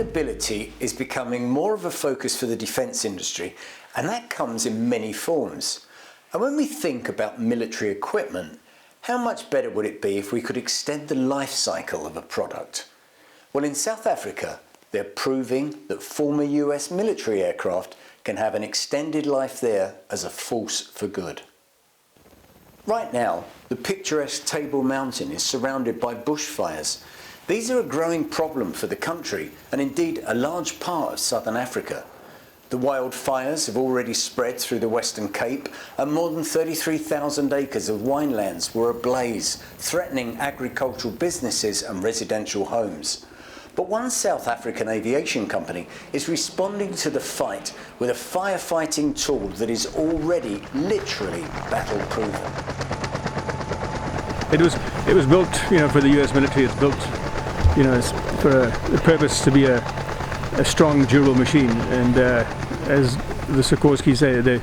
Sustainability is becoming more of a focus for the defence industry, and that comes in many forms. And when we think about military equipment, how much better would it be if we could extend the life cycle of a product? Well, in South Africa, they're proving that former US military aircraft can have an extended life there as a force for good. Right now, the picturesque Table Mountain is surrounded by bushfires. These are a growing problem for the country and indeed a large part of southern Africa. The wildfires have already spread through the Western Cape and more than 33,000 acres of winelands were ablaze, threatening agricultural businesses and residential homes. But one South African aviation company is responding to the fight with a firefighting tool that is already literally battle-proven. It was built, for the US military. It's built, for the purpose to be a strong, durable machine. And as the Sikorsky say, it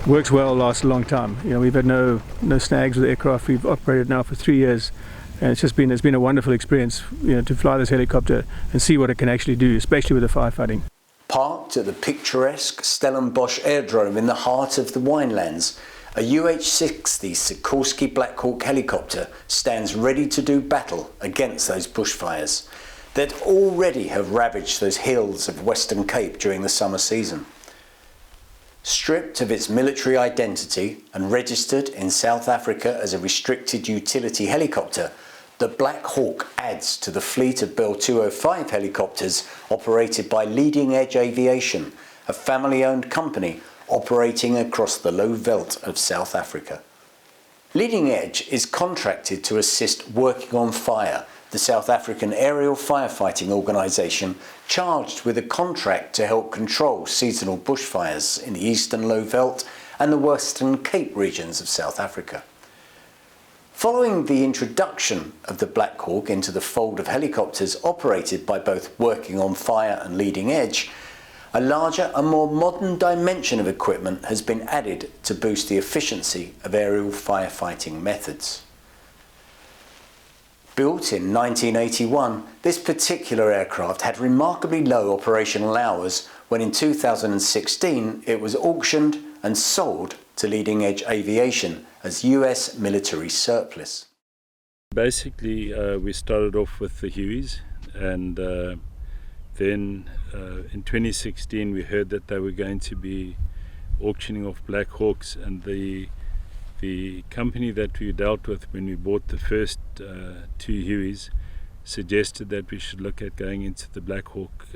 works well, lasts a long time. We've had no snags with the aircraft. We've operated now for 3 years. And it's been a wonderful experience, to fly this helicopter and see what it can actually do, especially with the firefighting. Parked at the picturesque Stellenbosch Airdrome in the heart of the winelands, a UH-60 Sikorsky Black Hawk helicopter stands ready to do battle against those bushfires that already have ravaged those hills of Western Cape during the summer season. Stripped of its military identity and registered in South Africa as a restricted utility helicopter, the Black Hawk adds to the fleet of Bell 205 helicopters operated by Leading Edge Aviation, a family-owned company operating across the low veldt of South Africa. Leading Edge is contracted to assist Working on Fire, the South African aerial firefighting organisation charged with a contract to help control seasonal bushfires in the eastern low veldt and the Western Cape regions of South Africa. Following the introduction of the Black Hawk into the fold of helicopters operated by both Working on Fire and Leading Edge, a larger and more modern dimension of equipment has been added to boost the efficiency of aerial firefighting methods. Built in 1981, this particular aircraft had remarkably low operational hours when in 2016 it was auctioned and sold to Leading Edge Aviation as US military surplus. Basically, we started off with the Hueys, and then in 2016 we heard that they were going to be auctioning off Black Hawks, and the company that we dealt with when we bought the first two Hueys suggested that we should look at going into the Black Hawk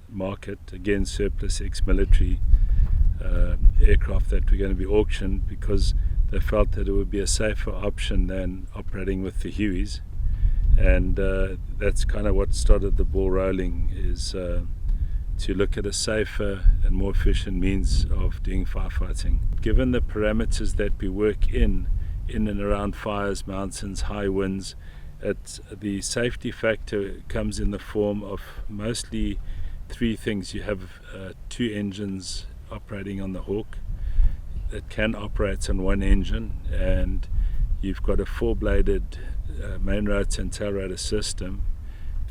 market, again surplus ex-military aircraft that were going to be auctioned, because they felt that it would be a safer option than operating with the Hueys. And that's kind of what started the ball rolling, is to look at a safer and more efficient means of doing firefighting. Given the parameters that we work in and around fires, mountains, high winds, the safety factor comes in the form of mostly three things. You have two engines operating on the Hawk that can operate on one engine, and you've got a four-bladed main rotor and tail rotor system.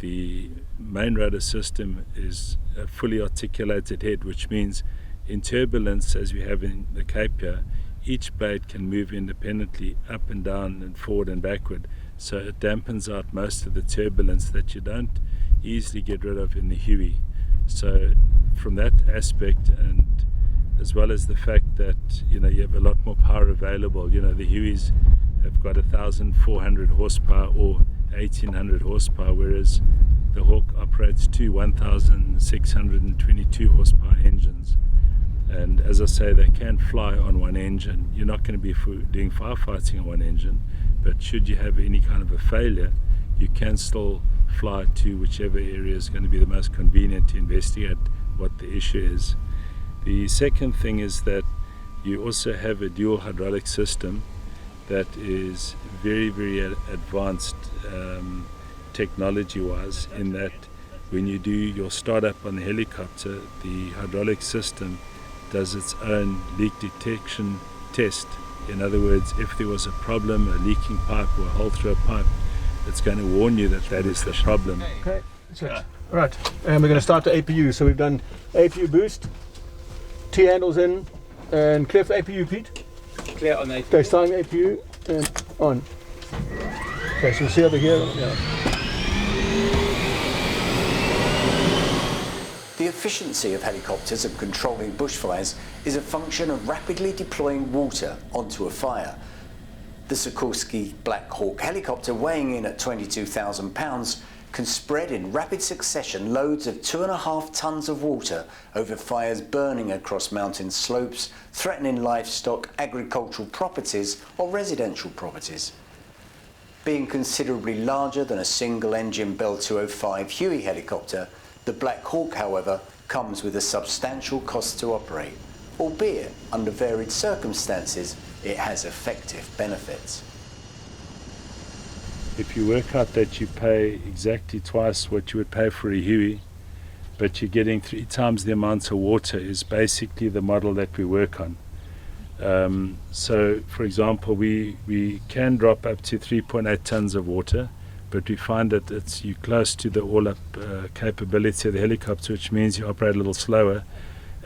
The main rotor system is a fully articulated head, which means in turbulence, as we have in the Cape here, each blade can move independently up and down and forward and backward, so it dampens out most of the turbulence that you don't easily get rid of in the Huey. So from that aspect, and as well as the fact that you have a lot more power available, the Hueys have got 1,400 horsepower or 1,800 horsepower, whereas the Hawk operates two 1,622 horsepower engines. And as I say, they can fly on one engine. You're not going to be doing firefighting on one engine, but should you have any kind of a failure, you can still fly to whichever area is going to be the most convenient to investigate what the issue is. The second thing is that you also have a dual hydraulic system that is very, very advanced technology-wise, in that when you do your startup on the helicopter, the hydraulic system does its own leak detection test. In other words, if there was a problem, a leaking pipe or a hole through a pipe, it's going to warn you that that is the problem. Okay. So Right, and we're going to start the APU. So we've done APU boost, T handles in, and clear for APU, Pete. Clear on APU. Okay, starting APU and on. Okay, so we'll see over here. Yeah. The efficiency of helicopters at controlling bushfires is a function of rapidly deploying water onto a fire. The Sikorsky Black Hawk helicopter, weighing in at 22,000 pounds, can spread in rapid succession loads of 2.5 tons of water over fires burning across mountain slopes, threatening livestock, agricultural properties or residential properties. Being considerably larger than a single-engine Bell 205 Huey helicopter, the Black Hawk, however, comes with a substantial cost to operate, albeit under varied circumstances it has effective benefits. If you work out that you pay exactly twice what you would pay for a Huey, but you're getting 3 times the amount of water, is basically the model that we work on. So, for example, we can drop up to 3.8 tons of water, but we find that you're close to the all-up capability of the helicopter, which means you operate a little slower.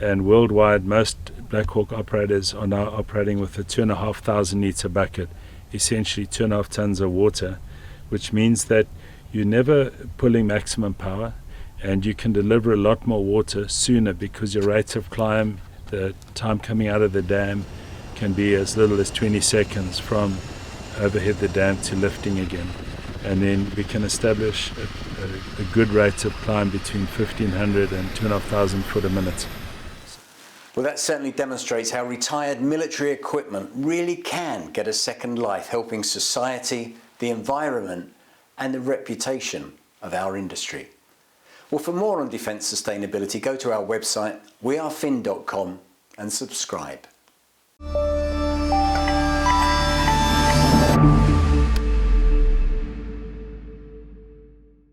And worldwide, most Black Hawk operators are now operating with a 2,500 litre bucket, essentially 2.5 tons of water, which means that you're never pulling maximum power, and you can deliver a lot more water sooner because your rate of climb, the time coming out of the dam, can be as little as 20 seconds from overhead the dam to lifting again. And then we can establish a good rate of climb between 1,500 and 2,500 foot a minute. Well, that certainly demonstrates how retired military equipment really can get a second life, helping society, the environment and the reputation of our industry. Well, for more on defence sustainability, go to our website wearefin.com and subscribe.